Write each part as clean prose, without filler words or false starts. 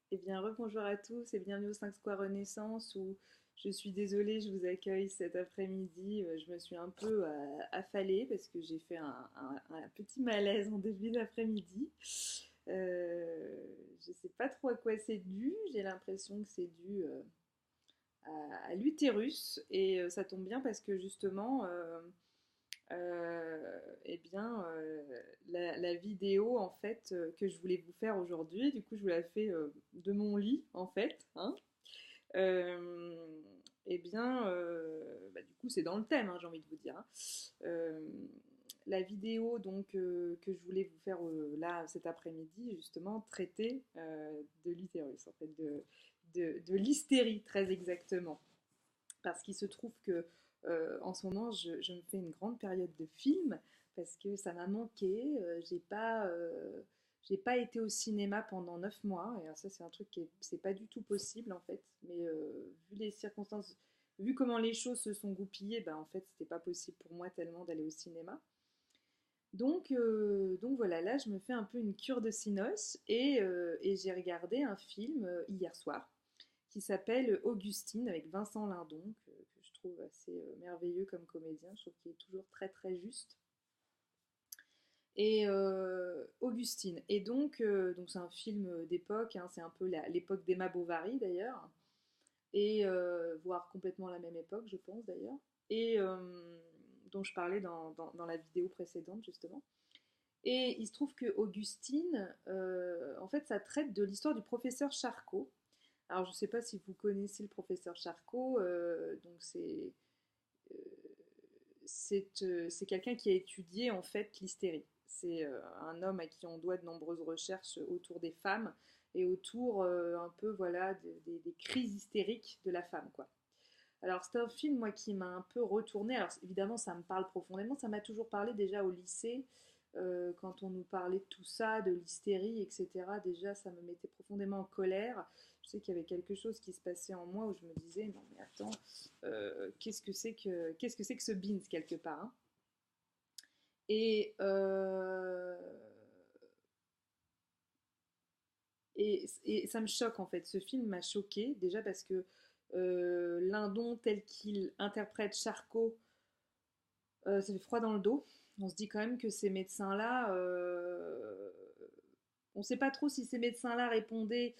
Eh bien, rebonjour à tous et bienvenue au 5 Square Renaissance où je suis désolée, je vous accueille cet après-midi. Je me suis un peu affalée parce que j'ai fait un petit malaise en début d'après-midi. Je ne sais pas trop à quoi c'est dû. J'ai l'impression que c'est dû à l'utérus et ça tombe bien parce que justement, eh bien, la vidéo en fait que je voulais vous faire aujourd'hui, du coup, je vous la fais de mon lit en fait, hein. Euh, eh bien, bah, du coup, c'est dans le thème, hein, j'ai envie de vous dire, hein. Euh, la vidéo donc que je voulais vous faire là cet après-midi, justement, traiter de l'utérus, en fait, de l'hystérie très exactement. Parce qu'il se trouve que en ce moment, je me fais une grande période de films parce que ça m'a manqué. J'ai pas été au cinéma pendant 9 mois. Et ça, c'est un truc qui c'est pas du tout possible en fait. Mais vu les circonstances, vu comment les choses se sont goupillées, ben, en fait, c'était pas possible pour moi tellement d'aller au cinéma. Donc voilà, là, je me fais un peu une cure de Cinos et j'ai regardé un film hier soir qui s'appelle Augustine avec Vincent Lindon, que je trouve assez merveilleux comme comédien. Je trouve qu'il est toujours très très juste. Et Augustine. Et donc c'est un film d'époque, hein, c'est un peu l'époque d'Emma Bovary d'ailleurs, et voire complètement la même époque, je pense d'ailleurs, et dont je parlais dans la vidéo précédente justement. Et il se trouve que Augustine, en fait, ça traite de l'histoire du professeur Charcot. Alors, je ne sais pas si vous connaissez le professeur Charcot, donc euh, c'est quelqu'un qui a étudié en fait l'hystérie. C'est un homme à qui on doit de nombreuses recherches autour des femmes et autour un peu voilà des crises hystériques de la femme quoi. Alors c'est un film moi qui m'a un peu retourné. Alors évidemment ça me parle profondément, ça m'a toujours parlé déjà au lycée quand on nous parlait de tout ça, de l'hystérie, etc. Déjà ça me mettait profondément en colère. Je sais qu'il y avait quelque chose qui se passait en moi où je me disais non mais attends qu'est-ce que c'est que ce beans quelque part, hein. Et, euh, et ça me choque en fait. Ce film m'a choqué déjà parce que Lindon tel qu'il interprète Charcot, ça fait froid dans le dos. On se dit quand même que ces médecins-là, on ne sait pas trop si ces médecins-là répondaient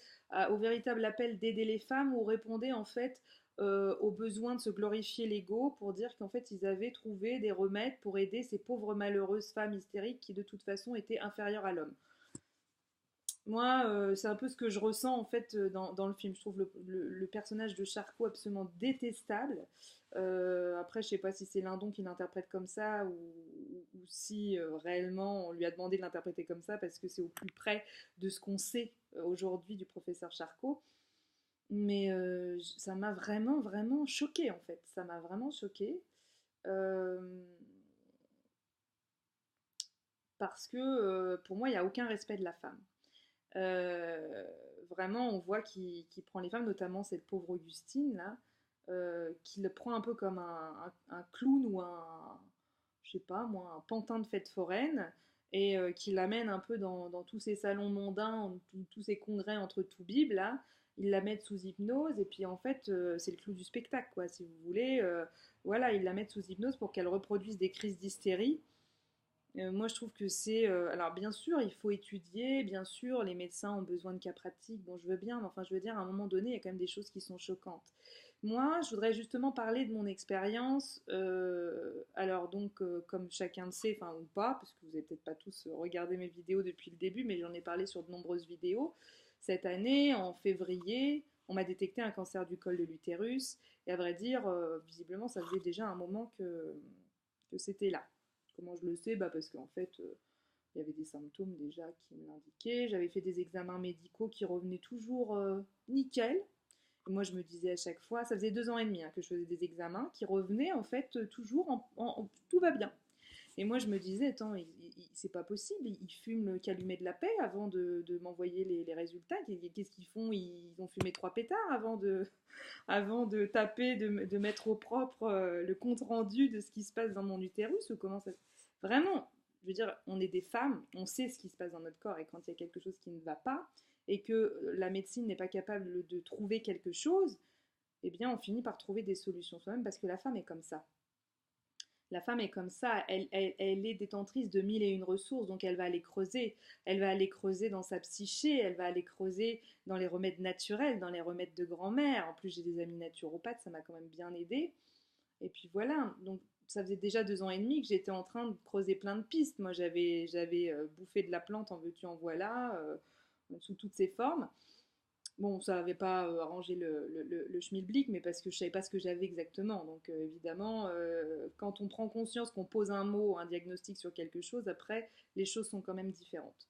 au véritable appel d'aider les femmes ou répondaient en fait au besoin de se glorifier l'ego pour dire qu'en fait ils avaient trouvé des remèdes pour aider ces pauvres malheureuses femmes hystériques qui de toute façon étaient inférieures à l'homme. Moi, c'est un peu ce que je ressens en fait dans le film. Je trouve le personnage de Charcot absolument détestable. Après, je sais pas si c'est Lindon qui l'interprète comme ça ou si réellement on lui a demandé de l'interpréter comme ça parce que c'est au plus près de ce qu'on sait aujourd'hui du professeur Charcot. Mais ça m'a vraiment, vraiment choqué en fait. Ça m'a vraiment choqué. Euh, Parce que pour moi, il n'y a aucun respect de la femme. Euh, Vraiment, on voit qu'il prend les femmes, notamment cette pauvre Augustine là, qui le prend un peu comme un clown ou je sais pas moi, un pantin de fête foraine, et qui l'amène un peu dans tous ces salons mondains, tous ces congrès entre tout bib là. Il la met sous hypnose et puis en fait c'est le clou du spectacle quoi, si vous voulez. Voilà, il la met sous hypnose pour qu'elle reproduise des crises d'hystérie. Moi, je trouve que c'est. Alors, bien sûr, il faut étudier, bien sûr, les médecins ont besoin de cas pratiques. Bon, je veux bien, mais enfin, je veux dire, à un moment donné, il y a quand même des choses qui sont choquantes. Moi, je voudrais justement parler de mon expérience. Alors, donc, comme chacun le sait, enfin, ou pas, parce que vous n'avez peut-être pas tous regardé mes vidéos depuis le début, mais j'en ai parlé sur de nombreuses vidéos. Cette année, en février, on m'a détecté un cancer du col de l'utérus. Et à vrai dire, visiblement, ça faisait déjà un moment que c'était là. Comment je le sais? Bah parce qu'en fait, il y avait des symptômes déjà qui me l'indiquaient. J'avais fait des examens médicaux qui revenaient toujours nickel. Et moi, je me disais à chaque fois, ça faisait 2 ans et demi hein, que je faisais des examens qui revenaient en fait toujours tout va bien. Et moi, je me disais, attends, c'est pas possible, ils fument le calumet de la paix avant de m'envoyer les résultats. Qu'est-ce qu'ils font? Ils ont fumé 3 pétards avant de taper, de mettre au propre le compte rendu de ce qui se passe dans mon utérus ou comment ça. Vraiment, je veux dire, on est des femmes, on sait ce qui se passe dans notre corps et quand il y a quelque chose qui ne va pas, et que la médecine n'est pas capable de trouver quelque chose, eh bien on finit par trouver des solutions soi-même parce que la femme est comme ça. La femme est comme ça, elle est détentrice de mille et une ressources, donc elle va aller creuser. Elle va aller creuser dans sa psyché, elle va aller creuser dans les remèdes naturels, dans les remèdes de grand-mère. En plus, j'ai des amis naturopathes, ça m'a quand même bien aidé. Et puis voilà, donc ça faisait déjà 2 ans et demi que j'étais en train de creuser plein de pistes. Moi, j'avais bouffé de la plante, en veux-tu, en voilà, sous toutes ses formes. Bon, ça n'avait pas arrangé le schmilblick, mais parce que je ne savais pas ce que j'avais exactement. Donc évidemment, quand on prend conscience qu'on pose un mot, un diagnostic sur quelque chose, après, les choses sont quand même différentes.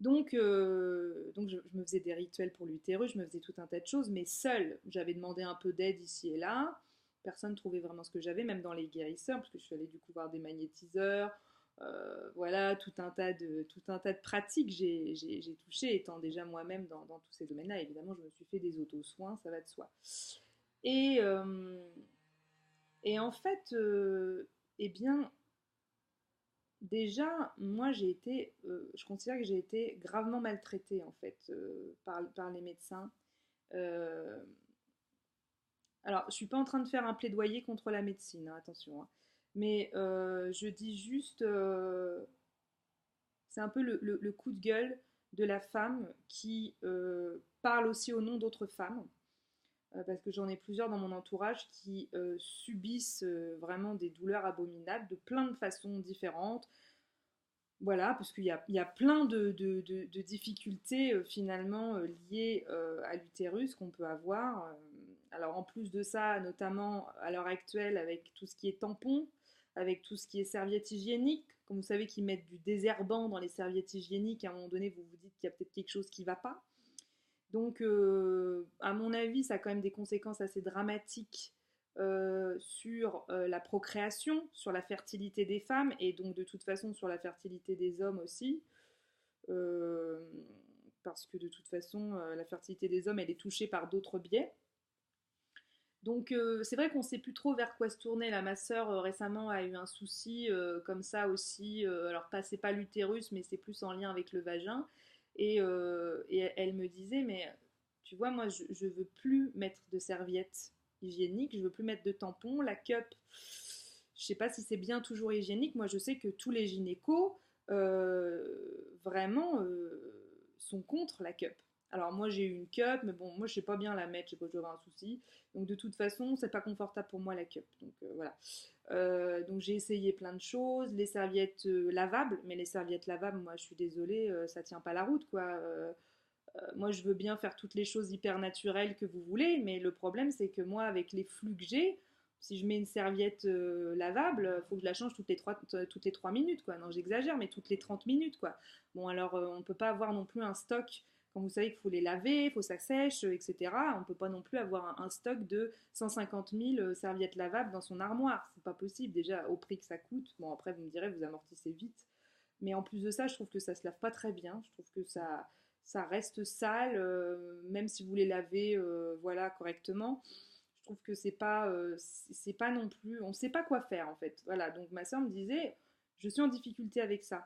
Donc je me faisais des rituels pour l'utérus, je me faisais tout un tas de choses, mais seule. J'avais demandé un peu d'aide ici et là. Personne ne trouvait vraiment ce que j'avais, même dans les guérisseurs, parce que je suis allée du coup voir des magnétiseurs. Voilà, tout un tas de pratiques j'ai touché, étant déjà moi-même dans tous ces domaines-là. Évidemment, je me suis fait des auto-soins, ça va de soi. Et, euh, et en fait, eh bien, déjà, moi, je considère que j'ai été gravement maltraitée en fait par les médecins. Euh, alors, je suis pas en train de faire un plaidoyer contre la médecine, hein, attention, hein. Mais je dis juste, c'est un peu le coup de gueule de la femme qui parle aussi au nom d'autres femmes, parce que j'en ai plusieurs dans mon entourage qui subissent vraiment des douleurs abominables de plein de façons différentes. Voilà, parce qu'il y a plein de difficultés finalement liées à l'utérus qu'on peut avoir. Alors en plus de ça, notamment à l'heure actuelle avec tout ce qui est tampon, avec tout ce qui est serviettes hygiéniques, comme vous savez qu'ils mettent du désherbant dans les serviettes hygiéniques, à un moment donné vous vous dites qu'il y a peut-être quelque chose qui ne va pas. Donc, à mon avis, ça a quand même des conséquences assez dramatiques sur la procréation, sur la fertilité des femmes et donc de toute façon sur la fertilité des hommes aussi. Euh, Parce que de toute façon, la fertilité des hommes, elle est touchée par d'autres biais. Donc c'est vrai qu'on ne sait plus trop vers quoi se tourner. Là, ma sœur récemment a eu un souci comme ça aussi. Alors c'est pas l'utérus, mais c'est plus en lien avec le vagin. Et elle me disait, mais tu vois, moi je veux plus mettre de serviettes hygiéniques, je veux plus mettre de tampons. La cup, je sais pas si c'est bien toujours hygiénique. Moi je sais que tous les gynécos vraiment sont contre la cup. Alors moi j'ai eu une cup, mais bon, moi je sais pas bien la mettre, je sais pas, j'aurais un souci. Donc de toute façon, c'est pas confortable pour moi la cup. Donc voilà. Donc j'ai essayé plein de choses, les serviettes lavables, mais les serviettes lavables, moi je suis désolée, ça tient pas la route quoi. Moi je veux bien faire toutes les choses hyper naturelles que vous voulez, mais le problème c'est que moi avec les flux que j'ai, si je mets une serviette lavable, il faut que je la change toutes les 3 minutes quoi. Non, j'exagère, mais toutes les 30 minutes quoi. Bon alors on peut pas avoir non plus un stock quand vous savez qu'il faut les laver, il faut que ça sèche, etc. On ne peut pas non plus avoir un stock de 150 000 serviettes lavables dans son armoire. C'est pas possible, déjà au prix que ça coûte. Bon, après, vous me direz, vous amortissez vite. Mais en plus de ça, je trouve que ça se lave pas très bien. Je trouve que ça reste sale, même si vous les lavez voilà, correctement. Je trouve que c'est pas non plus. On ne sait pas quoi faire en fait. Voilà, donc ma soeur me disait, je suis en difficulté avec ça.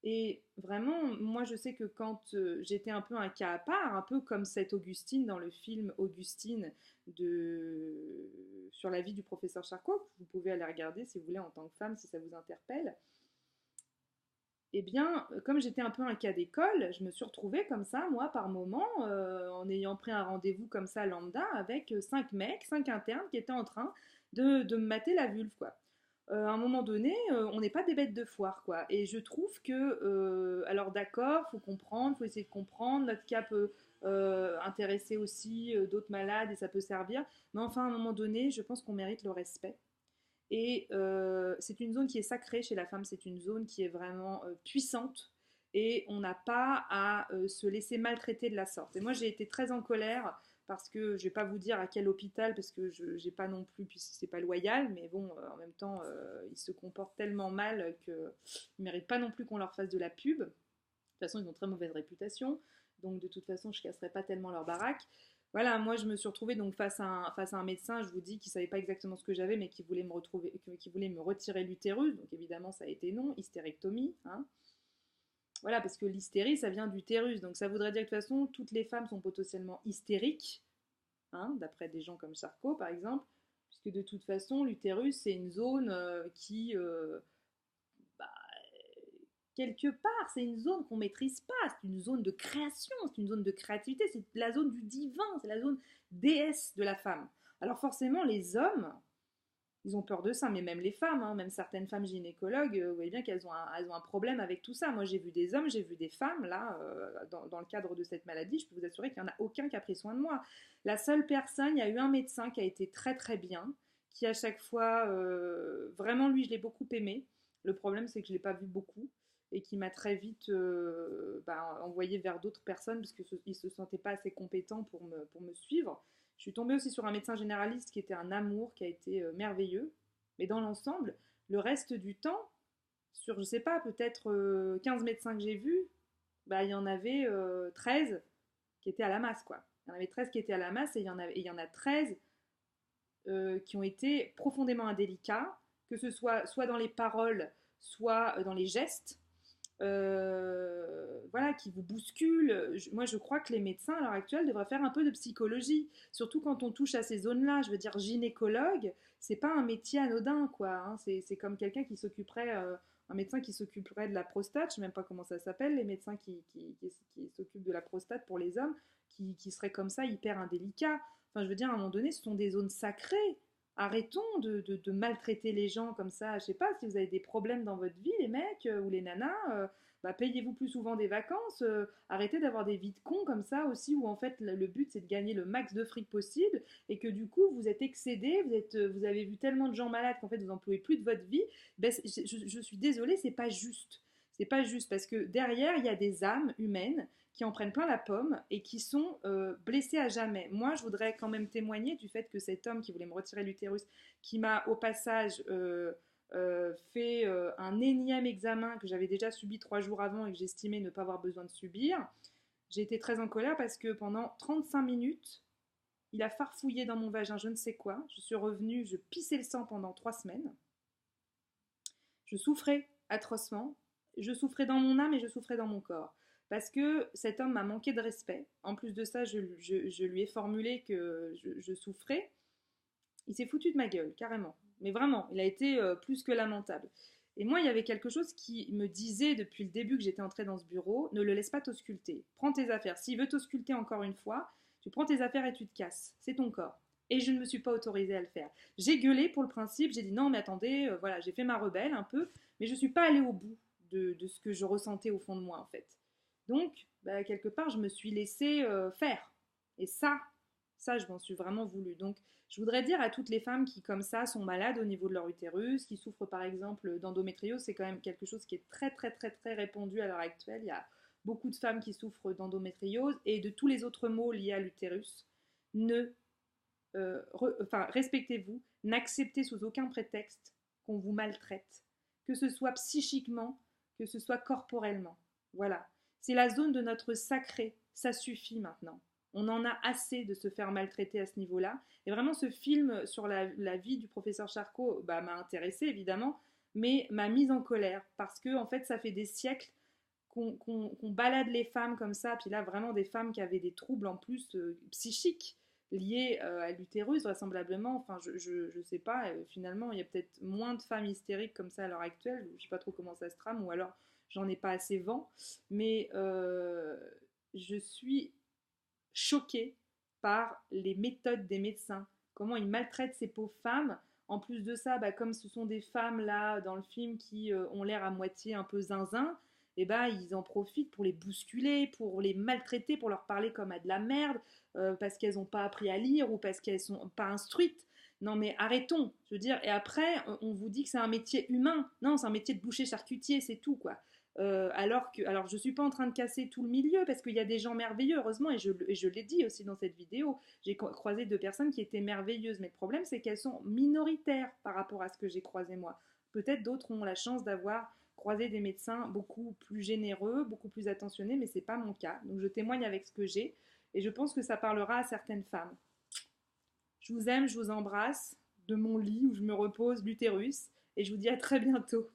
Et vraiment, moi je sais que quand j'étais un peu un cas à part, un peu comme cette Augustine dans le film Augustine sur la vie du professeur Charcot, vous pouvez aller regarder si vous voulez en tant que femme, si ça vous interpelle. Eh bien, comme j'étais un peu un cas d'école, je me suis retrouvée comme ça, moi, par moment, en ayant pris un rendez-vous comme ça, lambda, avec 5 mecs, 5 internes qui étaient en train de me mater la vulve, quoi. À un moment donné, on n'est pas des bêtes de foire, quoi. Et je trouve que, alors d'accord, faut comprendre, faut essayer de comprendre, notre cas peut intéresser aussi d'autres malades et ça peut servir, mais enfin, à un moment donné, je pense qu'on mérite le respect. Et c'est une zone qui est sacrée chez la femme, c'est une zone qui est vraiment puissante et on n'a pas à se laisser maltraiter de la sorte. Et moi j'ai été très en colère parce que je vais pas vous dire à quel hôpital parce que je j'ai pas non plus, puis c'est pas loyal, mais bon, en même temps, ils se comportent tellement mal qu'ils ne méritent pas non plus qu'on leur fasse de la pub. De toute façon, ils ont très mauvaise réputation, donc de toute façon, je casserai pas tellement leur baraque. Voilà, moi je me suis retrouvée donc face à un médecin, je vous dis, qui savait pas exactement ce que j'avais, mais qui voulait me retrouver, qui voulait me retirer l'utérus. Donc évidemment, ça a été non, hystérectomie, hein. Voilà, parce que l'hystérie, ça vient d'utérus. Donc ça voudrait dire que de toute façon, toutes les femmes sont potentiellement hystériques, hein, d'après des gens comme Charcot, par exemple, puisque de toute façon, l'utérus, c'est une zone qui, bah, quelque part, c'est une zone qu'on maîtrise pas, c'est une zone de création, c'est une zone de créativité, c'est la zone du divin, c'est la zone déesse de la femme. Alors forcément, les hommes, ils ont peur de ça, mais même les femmes, hein, même certaines femmes gynécologues, vous voyez bien elles ont un problème avec tout ça. Moi, j'ai vu des hommes, j'ai vu des femmes, là, dans le cadre de cette maladie, je peux vous assurer qu'il n'y en a aucun qui a pris soin de moi. La seule personne, il y a eu un médecin qui a été très très bien, qui à chaque fois, vraiment lui, je l'ai beaucoup aimé. Le problème, c'est que je ne l'ai pas vu beaucoup et qui m'a très vite envoyé vers d'autres personnes parce qu'il ne se sentait pas assez compétent pour me suivre. Je suis tombée aussi sur un médecin généraliste qui était un amour, qui a été merveilleux. Mais dans l'ensemble, le reste du temps, sur, je sais pas, peut-être 15 médecins que j'ai vus, bah, il y en avait 13 qui étaient à la masse, quoi. Il y en avait 13 qui étaient à la masse et il y en a 13 qui ont été profondément indélicats, que ce soit dans les paroles, soit dans les gestes. Voilà, qui vous bousculent. Moi, je crois que les médecins à l'heure actuelle devraient faire un peu de psychologie, surtout quand on touche à ces zones-là. Je veux dire, gynécologue, c'est pas un métier anodin, quoi. Hein. C'est comme quelqu'un qui s'occuperait, un médecin qui s'occuperait de la prostate. Je sais même pas comment ça s'appelle, les médecins qui s'occupent de la prostate pour les hommes, qui seraient comme ça hyper indélicats. Enfin, je veux dire, à un moment donné, ce sont des zones sacrées. Arrêtons de maltraiter les gens comme ça. Je sais pas, si vous avez des problèmes dans votre vie, les mecs ou les nanas, bah, payez-vous plus souvent des vacances. Arrêtez d'avoir des vies de cons comme ça aussi, où en fait le but c'est de gagner le max de fric possible et que du coup vous êtes excédé, vous avez vu tellement de gens malades qu'en fait vous n'en pouvez plus de votre vie. Ben, je suis désolée, c'est pas juste. C'est pas juste parce que derrière il y a des âmes humaines qui en prennent plein la pomme et qui sont blessés à jamais. Moi, je voudrais quand même témoigner du fait que cet homme qui voulait me retirer l'utérus, qui m'a au passage fait un énième examen que j'avais déjà subi 3 jours avant et que j'estimais ne pas avoir besoin de subir, j'ai été très en colère parce que pendant 35 minutes, il a farfouillé dans mon vagin je ne sais quoi. Je suis revenue, je pissais le sang pendant 3 semaines. Je souffrais atrocement. Je souffrais dans mon âme et je souffrais dans mon corps. Parce que cet homme m'a manqué de respect. En plus de ça, je lui ai formulé que je souffrais. Il s'est foutu de ma gueule, carrément. Mais vraiment, il a été plus que lamentable. Et moi, il y avait quelque chose qui me disait depuis le début que j'étais entrée dans ce bureau, ne le laisse pas t'ausculter. Prends tes affaires. S'il veut t'ausculter encore une fois, tu prends tes affaires et tu te casses. C'est ton corps. Et je ne me suis pas autorisée à le faire. J'ai gueulé pour le principe, j'ai dit non mais attendez, voilà, j'ai fait ma rebelle un peu, mais je ne suis pas allée au bout de ce que je ressentais au fond de moi en fait. Donc, bah, quelque part, je me suis laissée faire. Et ça, je m'en suis vraiment voulu. Donc, je voudrais dire à toutes les femmes qui, comme ça, sont malades au niveau de leur utérus, qui souffrent par exemple d'endométriose, c'est quand même quelque chose qui est très, très, très, très répandu à l'heure actuelle. Il y a beaucoup de femmes qui souffrent d'endométriose et de tous les autres maux liés à l'utérus. Ne, respectez-vous, n'acceptez sous aucun prétexte qu'on vous maltraite, que ce soit psychiquement, que ce soit corporellement. Voilà. C'est la zone de notre sacré. Ça suffit maintenant. On en a assez de se faire maltraiter à ce niveau-là. Et vraiment, ce film sur la vie du professeur Charcot bah, m'a intéressée, évidemment, mais m'a mise en colère. Parce que, en fait, ça fait des siècles qu'on balade les femmes comme ça. Puis là, vraiment, des femmes qui avaient des troubles en plus psychiques liés à l'utérus, vraisemblablement. Enfin, je sais pas. Finalement, il y a peut-être moins de femmes hystériques comme ça à l'heure actuelle. Je sais pas trop comment ça se trame. Ou alors, j'en ai pas assez vent. Mais je suis choquée par les méthodes des médecins, comment ils maltraitent ces pauvres femmes. En plus de ça, bah, comme ce sont des femmes là dans le film qui ont l'air à moitié un peu zinzin, et bah, ils en profitent pour les bousculer, pour les maltraiter, pour leur parler comme à de la merde, parce qu'elles n'ont pas appris à lire ou parce qu'elles sont pas instruites. Non mais arrêtons, je veux dire, et après on vous dit que c'est un métier humain. Non, c'est un métier de boucher charcutier, c'est tout quoi. Alors je suis pas en train de casser tout le milieu parce qu'il y a des gens merveilleux, heureusement, et je l'ai dit aussi dans cette vidéo. J'ai croisé 2 personnes qui étaient merveilleuses, mais le problème c'est qu'elles sont minoritaires par rapport à ce que j'ai croisé moi. Peut-être d'autres ont la chance d'avoir croisé des médecins beaucoup plus généreux, beaucoup plus attentionnés, mais c'est pas mon cas. Donc je témoigne avec ce que j'ai et je pense que ça parlera à certaines femmes. Je vous aime, je vous embrasse de mon lit où je me repose, l'utérus, et je vous dis à très bientôt.